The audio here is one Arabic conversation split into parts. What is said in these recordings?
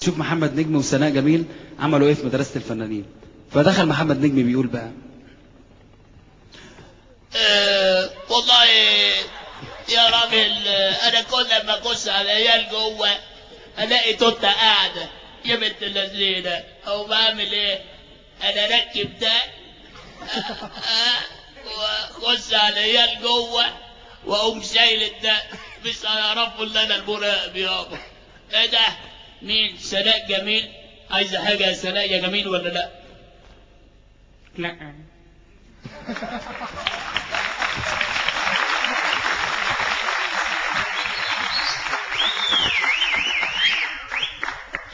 شوف محمد نجم وسناء جميل عملوا ايه في مدرسة الفنانين. فدخل محمد نجم بيقول بقى والله يا راجل، انا كل ما اخش على العيال جوه الاقي توته قاعده يا بنت اللذينه، او بعمل ايه؟ انا اركب ده واخش على العيال جوه واقوم شايل ده، مش هيعرفوا ان انا المراقب يابا. ايه ده؟ مين؟ سناء جميل؟ عايزه حاجه يا سناء يا جميل ولا لا؟ لا.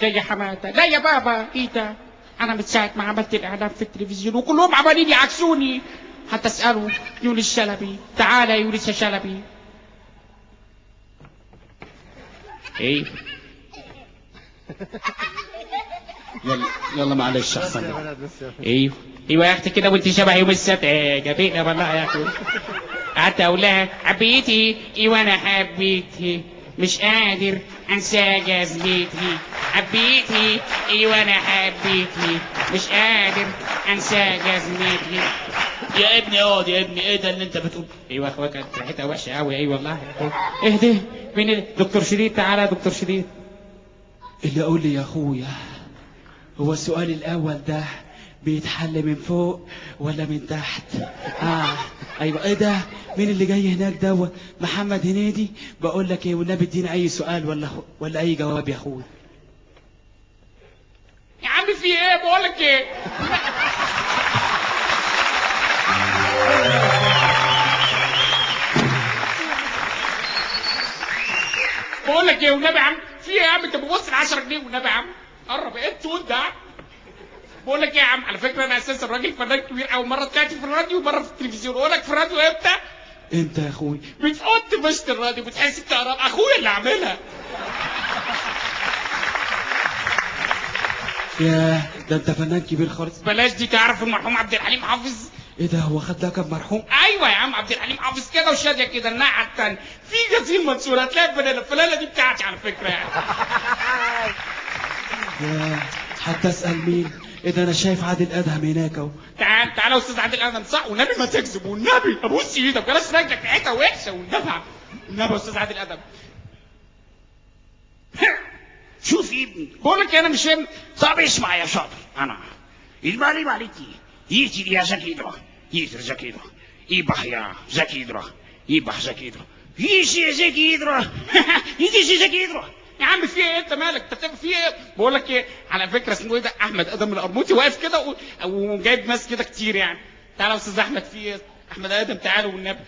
لا يا حماده، لا يا بابا، ايه ده؟ انا من ساعه ما عملت الاعلان في التلفزيون وكلهم عمالين يعكسوني. حتى اساله يونس شلبي، تعالى يا يونس شلبي. ايه؟ يلا معلش احسن. ايوه ايوه يا اختي كده، وانت شبه يوم السبت جميله والله يا اخي. قعدت اقول لها حبيتي ايوه انا حبيتي، مش قادر انسى جزمتي. حبيتي ايوه انا حبيتي، مش قادر انسى جزمتي. يا ابني اقعد يا ابني، ايه ده اللي انت بتقول؟ ايوه يا اخويا كانت ريحتها وحشه قوي. اي والله يا اخويا. اهدي مين دكتور شريف؟ تعالى يا دكتور شريف. اللي اقول لي يا اخويا، هو السؤال الاول ده بيتحل من فوق ولا من تحت؟ ايوه. ايه ده؟ مين اللي جاي هناك دوت؟ محمد هنيدي. بقول لك ايه والنبي اديني اي سؤال ولا اي جواب يا اخويا. يا عم في ايه؟ بقول لك ايه، بقول لك ايه والنبي يا عم، في ايه يا عم؟ انت بتبص ال 10 جنيه والنبي يا عم، قرب ايه تقول ده؟ بقول لك ايه يا عم، على فكره انا اساسا راجل فنان كبير قوي، مره طلعت في الراديو ومره في التلفزيون. اقول لك في الراديو امتى؟ انت يا اخويا بتحط مشط الراديو بتحس بكهرباء، اخويا اللي عاملها. ياه، ده انت فنان كبير خالص. بلاش دي، تعرف المرحوم عبد الحليم حافظ؟ ايه ده؟ هو خد لقب مرحوم؟ ايوه يا عم، عبد الحليم حافظ كده وشاديه كده الناحيه الثانيه في غسيل منصور، هتلاقي الفلانه دي بتاعتي على فكره يعني. ياه، حتى اسال مين؟ ايه ده؟ انا شايف عادل ادهم هناك اهو. تعال تعال يا استاذ عادل ادهم، صح والنبي ما تكذب والنبي، ابوس ايدك بلاش رجلك ريحتها وحشه والنبي. النبي يا استاذ عادل ادهم. شوف يا ابني، بقول لك انا مش فاهم. طب اسمع يا شاطر، انا المالي مالتي يجي يا زكيدرا، يجي زكيدرا يبح يا زكيدرا، يبح زكيدرا يجي زكيدرا يجي زكيدرا. يا عم في ايه؟ انت مالك؟ انت بتعمل في ايه؟ بقول لك ايه، على فكره اسمه ايه ده، احمد ادم القرموطي واقف كده وجايب ناس كده كتير يعني. تعالى يا استاذ احمد، في ايه؟ احمد ادم تعالوا والنبي.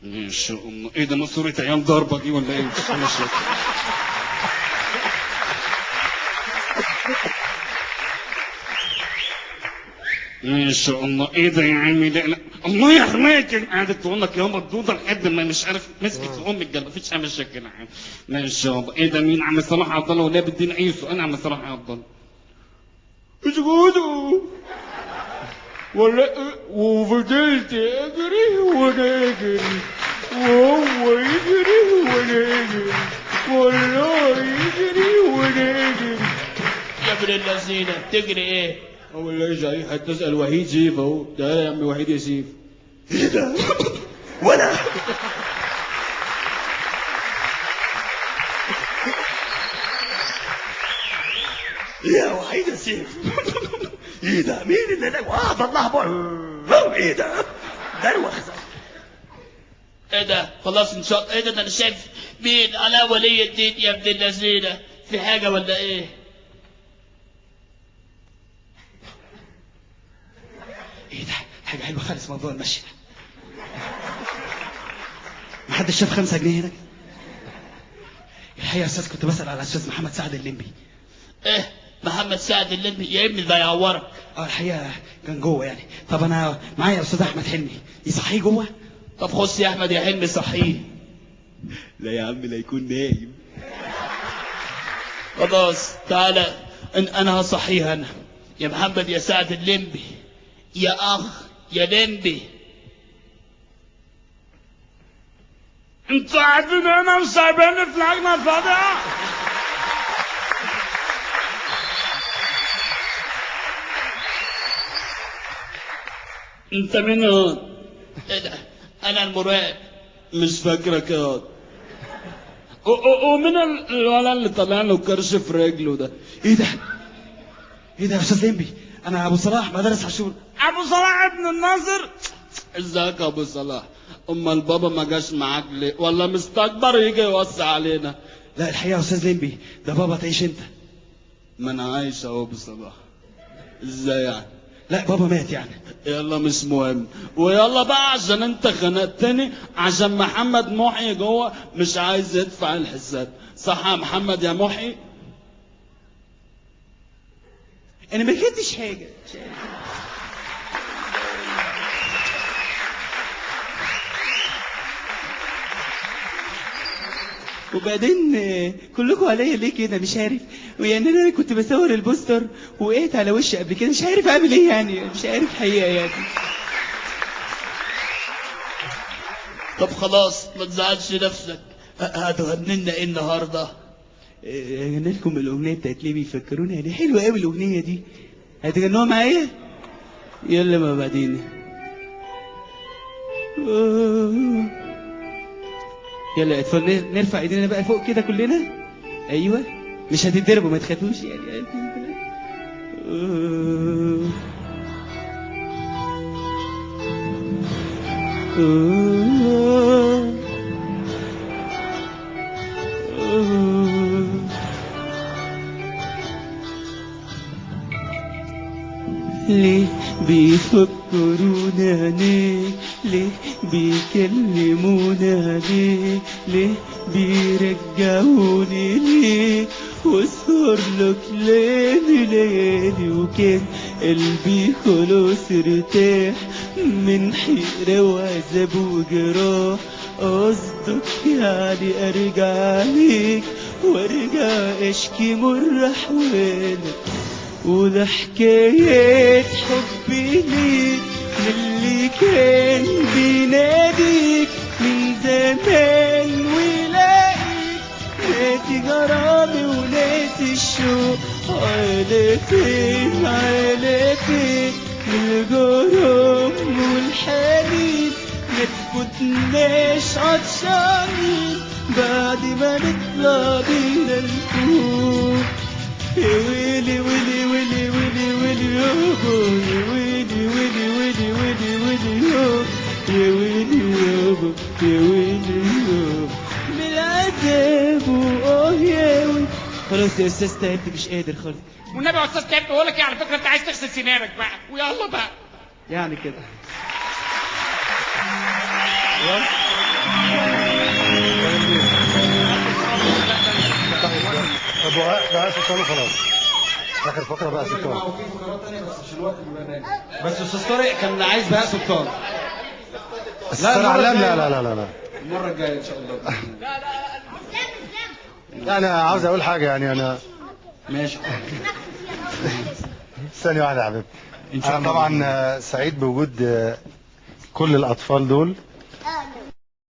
ان شاء الله. ايه ده؟ ماسوره عيال ضربه دي ولا ايه؟ مش ان شاء الله. ايه ده يا عمي؟ لا الله يحميك. قعدت تقول لك يا مردوده لحد ما مش عارف مسكت في ام الجنب، مفيش عامل شكل. لا ان شاء الله. ايه ده؟ مين؟ عم صلاح عبد الله ولا بدينا اي سؤال؟ عم صلاح عبد الله اسكتوا ولا وفضلت اجري وانا اجري وهو يجري وانا اجري والله يجري وانا اجري. يا ابن اللذينه تجري ايه؟ والله جاي حتى تسال وحيد سيف اهو. تعالى يا عم وحيد يا سيف. ايه ده؟ ولا يا وحيد يا سيف. ايه ده؟ مين اللي وعد الله بقى؟ ايه ده؟ دروخ. ايه ده؟ خلاص ان شاء الله. ايه ده؟ انا شايف مين على ولي الدين يا ابن اللذينه، في حاجه ولا ايه؟ ايه ده؟ حاجه حلوه خالص موضوع المشي ده. محدش شاف 5 جنيه هناك؟ الحقيقه يا استاذ كنت بسال على الاستاذ محمد سعد الليمبي. ايه محمد سعد الليمبي؟ يا ابني ده يعورك. الحقيقه كان جوه يعني. طب انا معايا استاذ احمد حلمي، يصحيه جوه؟ طب خش يا احمد يا حلمي صحيه. لا يا عم، لا يكون نايم. خلاص تعالى، انا هصحيه انا. يا محمد يا سعد الليمبي، يا اخ يا ليمبي. انتوا قاعدين هنا وسايبيني في لجنة فاضية؟ انت مين هون؟ ايه ده؟ انا المراقب. مش فاكرك يا واد. ومين الولد اللي طالع له كرش في رجله ده؟ ايه ده؟ ايه ده يا استاذ لمبي؟ انا ابو صلاح مدرس عاشور. ابو صلاح ابن الناصر. ازيك يا ابو صلاح؟ امال بابا ما جاش معاك ليه؟ ولا مستكبر يجي يوسع علينا؟ لا الحقيقه يا استاذ لمبي، ده بابا تعيش انت. ما انا عايش اهو ابو صلاح. ازاي يعني؟ لا بابا مات يعني. يلا مش مهم، ويلا بقى عشان انت خنقتني، عشان محمد محي جوه مش عايز يدفع الحساب. صح يا محمد يا محي؟ انا ما كنتش حاجه. وبعدين كلكم عليا ليه كده مش عارف. ويعني انا كنت بصور البوستر وقعت على وشي قبل كده، مش عارف اعمل ايه يعني، مش عارف حقيقه يعني. طب خلاص ما تزعلش نفسك. هتغني لنا ايه النهارده؟ اغني لكم الاغنيه بتاعت ليه بيفكروني يعني، حلوه قوي الاغنيه دي. هتغنوها معايا؟ يلا ما بعدين. يلا يا اطفال نرفع ايدينا بقى فوق كده كلنا. ايوه مش هتتضربوا ما تخافوش يعني. ليه بيفكرونا ليه؟ ليه بيكلمونا ليه؟ ليه بيرجعوني ليه؟ واسهر لك ليلي ليالي وكان قلبي خلاص ارتاح من حيرة وعذاب وجراح. قصدك يعني ارجع عليك وارجع اشكي مر احوالك، وده حكاية حبي ليك اللي كان بيناديك من زمان ولاقيك ناسي غرامي وناسي الشوق. على فين على فين من الغرام والحنين، ما تفوتناش عطشانين بعد ما نطلع بينا الفوق. يا ويلي ويلي ويلي ويلي ويلي يابا، يا ويلي ويلي ويلي ويلي ويلي يابا، يا ويلي يابا، يا ويلي يابا من العذاب يا ويلي. خلاص يا استاذ تعبت مش قادر خالص. والنبي يا استاذ تعبت بقول لك ايه، على فكره انت عايز تغسل سنانك بقى ويلا بقى يعني كده. طب بقى سلطان خلاص. اخر فقره بقى سلطان. بس استاذ طارق كان عايز بقى سلطان. لا لا لا لا لا لا المره الجايه ان شاء الله. يعني عاوز اقول حاجه يعني انا ماشي. ثانيه واحده يا حبيبي. ان شاء انا الله. طبعا سعيد بوجود كل الاطفال دول